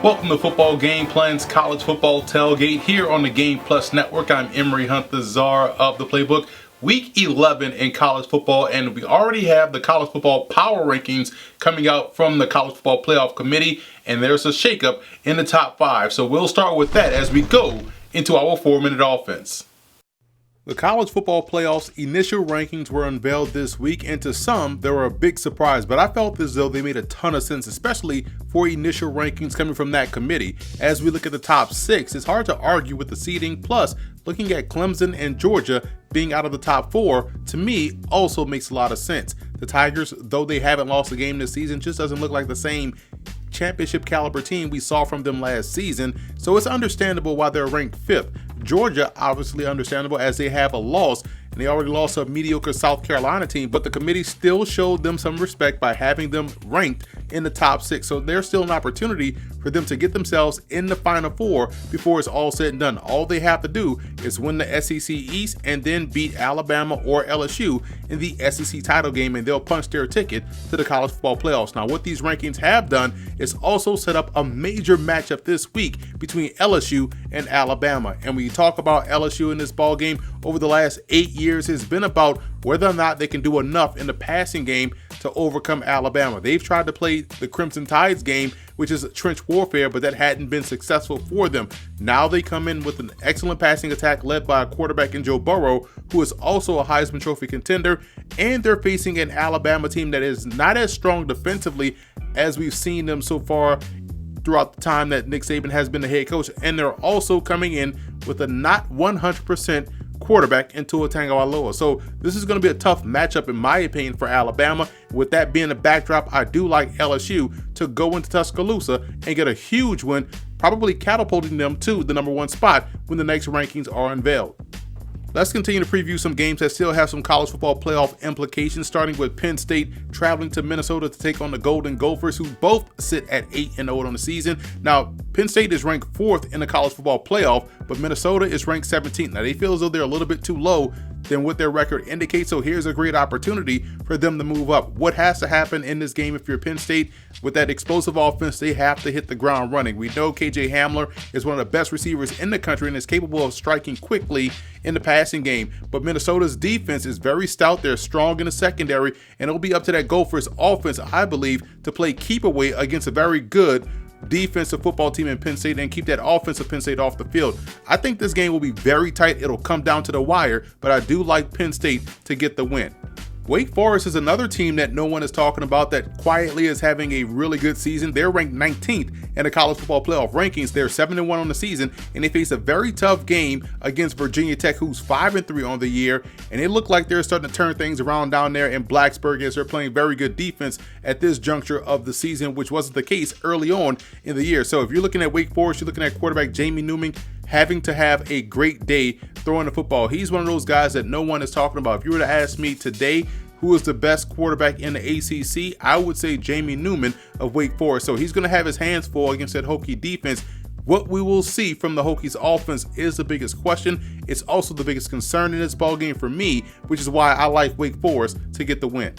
Welcome to Football Game Plan's College Football Tailgate here on the Game Plus Network. I'm Emery Hunt, the czar of the playbook. Week 11 in college football, and we already have the college football power rankings coming out from the College Football Playoff Committee, and there's a shakeup in the top 5. So we'll start with that as we go into our 4-minute offense. The college football playoffs initial rankings were unveiled this week, and to some, they were a big surprise, but I felt as though they made a ton of sense, especially for initial rankings coming from that committee. As we look at the top 6, it's hard to argue with the seeding, plus looking at Clemson and Georgia being out of the top 4, to me, also makes a lot of sense. The Tigers, though they haven't lost a game this season, just doesn't look like the same championship caliber team we saw from them last season, so it's understandable why they're ranked 5th. Georgia, obviously understandable as they have a loss, and they already lost a mediocre South Carolina team, but the committee still showed them some respect by having them ranked in the top 6, so there's still an opportunity for them to get themselves in the Final Four before it's all said and done. All they have to do is win the SEC East and then beat Alabama or LSU in the SEC title game, and they'll punch their ticket to the college football playoffs. Now, what these rankings have done is also set up a major matchup this week between LSU and Alabama. And when you talk about LSU in this ball game, over the last 8 years, it's been about whether or not they can do enough in the passing game to overcome Alabama. They've tried to play the Crimson Tide's game, which is trench warfare, but that hadn't been successful for them. Now they come in with an excellent passing attack led by a quarterback in Joe Burrow, who is also a Heisman Trophy contender, and they're facing an Alabama team that is not as strong defensively as we've seen them so far throughout the time that Nick Saban has been the head coach, and they're also coming in with a not 100% quarterback in Tua Tagovailoa. So this is going to be a tough matchup in my opinion for Alabama. With that being the backdrop, I do like LSU to go into Tuscaloosa and get a huge win, probably catapulting them to the number 1 spot when the next rankings are unveiled. Let's continue to preview some games that still have some college football playoff implications, starting with Penn State traveling to Minnesota to take on the Golden Gophers, who both sit at 8-0 on the season. Now, Penn State is ranked 4th in the college football playoff, but Minnesota is ranked 17th. Now, they feel as though they're a little bit too low than what their record indicates, so here's a great opportunity for them to move up. What has to happen in this game if you're Penn State? With that explosive offense, they have to hit the ground running. We know KJ Hamler is one of the best receivers in the country and is capable of striking quickly in the passing game, but Minnesota's defense is very stout. They're strong in the secondary, and it'll be up to that Gophers offense, I believe, to play keep away against a very good defensive football team in Penn State and keep that offensive Penn State off the field. I think this game will be very tight. It'll come down to the wire, but I do like Penn State to get the win. Wake Forest is another team that no one is talking about that quietly is having a really good season. They're ranked 19th in the college football playoff rankings. They're 7-1 on the season, and they face a very tough game against Virginia Tech, who's 5-3 on the year, and it looked like they're starting to turn things around down there in Blacksburg as they're playing very good defense at this juncture of the season, which wasn't the case early on in the year. So if you're looking at Wake Forest, you're looking at quarterback Jamie Newman having to have a great day throwing the football. He's one of those guys that no one is talking about. If you were to ask me today who is the best quarterback in the ACC, I would say Jamie Newman of Wake Forest. So he's going to have his hands full against that Hokie defense. What we will see from the Hokies offense is the biggest question. It's also the biggest concern in this ballgame for me, which is why I like Wake Forest to get the win.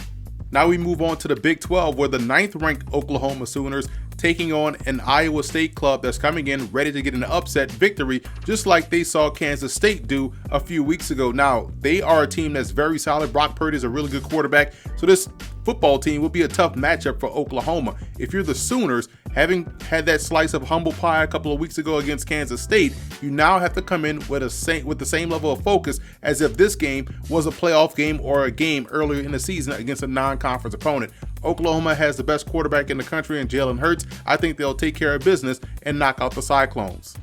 Now we move on to the Big 12, where the 9th ranked Oklahoma Sooners taking on an Iowa State club that's coming in ready to get an upset victory, just like they saw Kansas State do a few weeks ago. Now, they are a team that's very solid. Brock Purdy is a really good quarterback, so this football team will be a tough matchup for Oklahoma. If you're the Sooners, having had that slice of humble pie a couple of weeks ago against Kansas State, you now have to come in with the same level of focus as if this game was a playoff game or a game earlier in the season against a non-conference opponent. Oklahoma has the best quarterback in the country in Jalen Hurts. I think they'll take care of business and knock out the Cyclones.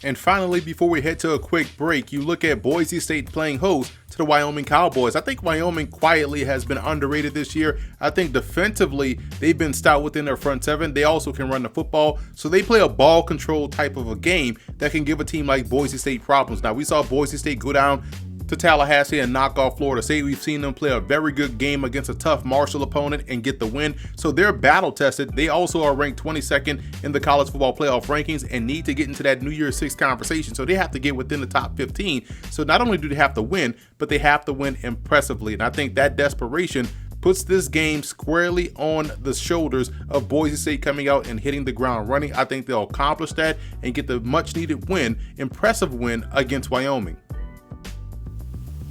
And finally, before we head to a quick break, you look at Boise State playing host to the Wyoming Cowboys. I think Wyoming quietly has been underrated this year. I think defensively, they've been stout within their front seven. They also can run the football. So they play a ball control type of a game that can give a team like Boise State problems. Now, we saw Boise State go down to Tallahassee and knock off Florida State. We've seen them play a very good game against a tough Marshall opponent and get the win. So they're battle tested. They also are ranked 22nd in the college football playoff rankings and need to get into that New Year's Six conversation. So they have to get within the top 15. So not only do they have to win, but they have to win impressively. And I think that desperation puts this game squarely on the shoulders of Boise State coming out and hitting the ground running. I think they'll accomplish that and get the much-needed win, impressive win against Wyoming.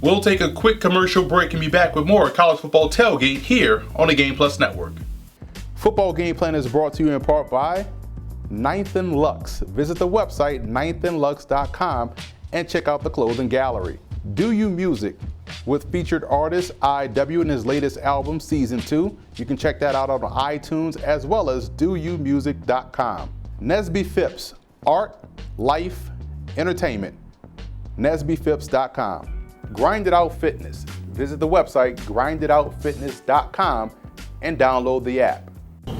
We'll take a quick commercial break and be back with more College Football Tailgate here on the Game Plus Network. Football Game Plan is brought to you in part by Ninth and Lux. Visit the website ninethandlux.com and check out the clothing gallery. Do You Music with featured artist IW in his latest album, Season 2. You can check that out on iTunes as well as doyoumusic.com. Nesby Phipps, art, life, entertainment. NesbyPhipps.com. Grind It Out Fitness. Visit the website grinditoutfitness.com and download the app.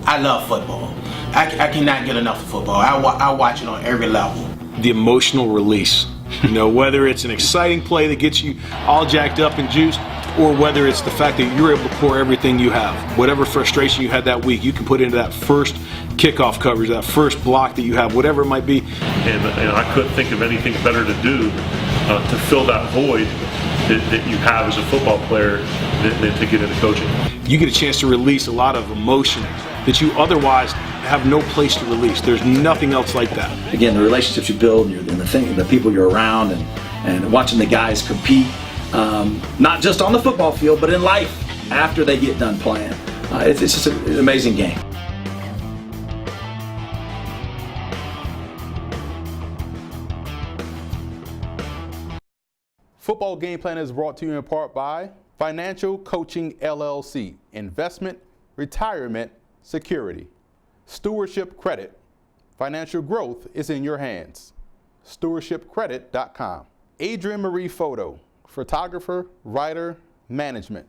I love football. I cannot get enough of football. I watch it on every level. The emotional release. Whether it's an exciting play that gets you all jacked up and juiced, or whether it's the fact that you're able to pour everything you have. Whatever frustration you had that week, you can put into that first kickoff coverage, that first block that you have, whatever it might be. And I couldn't think of anything better to do to fill that void that you have as a football player than to get into coaching. You get a chance to release a lot of emotion that you otherwise have no place to release. There's nothing else like that. Again, the relationships you build and the people you're around and watching the guys compete, not just on the football field, but in life after they get done playing. It's just an amazing game. Football Game Plan is brought to you in part by Financial Coaching LLC, investment, retirement, security. Stewardship Credit, financial growth is in your hands. Stewardshipcredit.com. Adrienne Marie Photo, photographer, writer, management.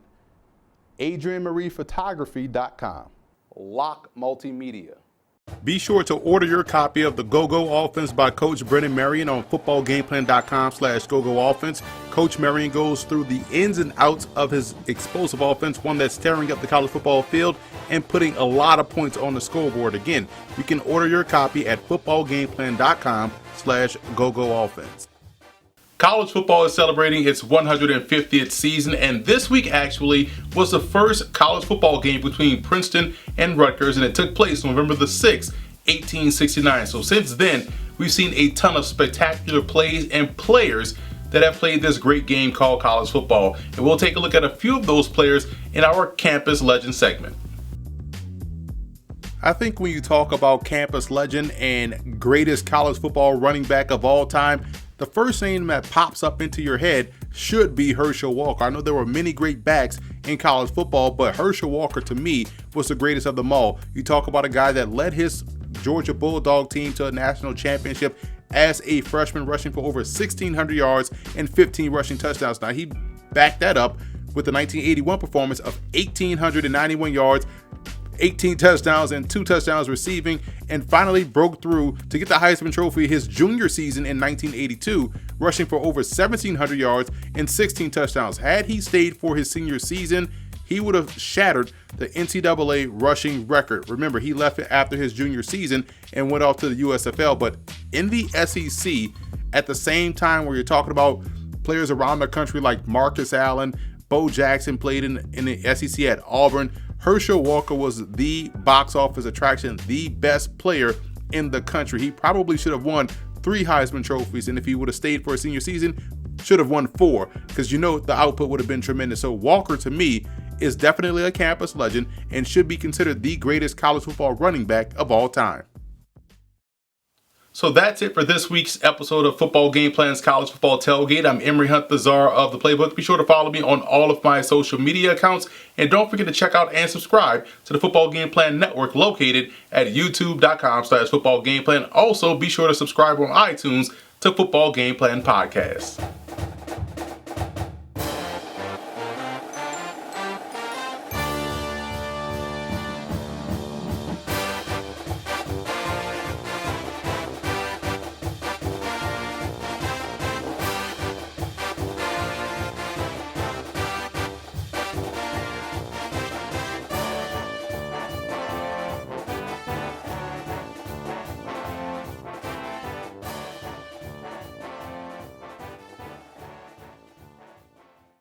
AdrienneMariePhotography.com. Lock Multimedia. Be sure to order your copy of the Go-Go Offense by Coach Brennan Marion on footballgameplan.com/GoGo Offense. Coach Marion goes through the ins and outs of his explosive offense, one that's tearing up the college football field and putting a lot of points on the scoreboard. Again, you can order your copy at footballgameplan.com/GoGo Offense. College football is celebrating its 150th season, and this week actually was the first college football game between Princeton and Rutgers, and it took place November the 6th, 1869. So since then, we've seen a ton of spectacular plays and players that have played this great game called college football. And we'll take a look at a few of those players in our Campus Legend segment. I think when you talk about campus legend and greatest college football running back of all time, the first name that pops up into your head should be Herschel Walker. I know there were many great backs in college football, but Herschel Walker to me was the greatest of them all. You talk about a guy that led his Georgia Bulldog team to a national championship as a freshman, rushing for over 1,600 yards and 15 rushing touchdowns. Now, he backed that up with the 1981 performance of 1,891 yards, 18 touchdowns and 2 touchdowns receiving, and finally broke through to get the Heisman Trophy his junior season in 1982, rushing for over 1,700 yards and 16 touchdowns. Had he stayed for his senior season, he would have shattered the NCAA rushing record. Remember, he left it after his junior season and went off to the USFL, but in the SEC, at the same time where you're talking about players around the country like Marcus Allen, Bo Jackson played in the SEC at Auburn, Herschel Walker was the box office attraction, the best player in the country. He probably should have won 3 Heisman trophies, and if he would have stayed for a senior season, should have won 4, because the output would have been tremendous. So Walker, to me, is definitely a campus legend and should be considered the greatest college football running back of all time. So that's it for this week's episode of Football Game Plan's College Football Tailgate. I'm Emory Hunt, the czar of the playbook. Be sure to follow me on all of my social media accounts. And don't forget to check out and subscribe to the Football Game Plan Network located at youtube.com/footballgameplan. Also, be sure to subscribe on iTunes to Football Game Plan Podcast.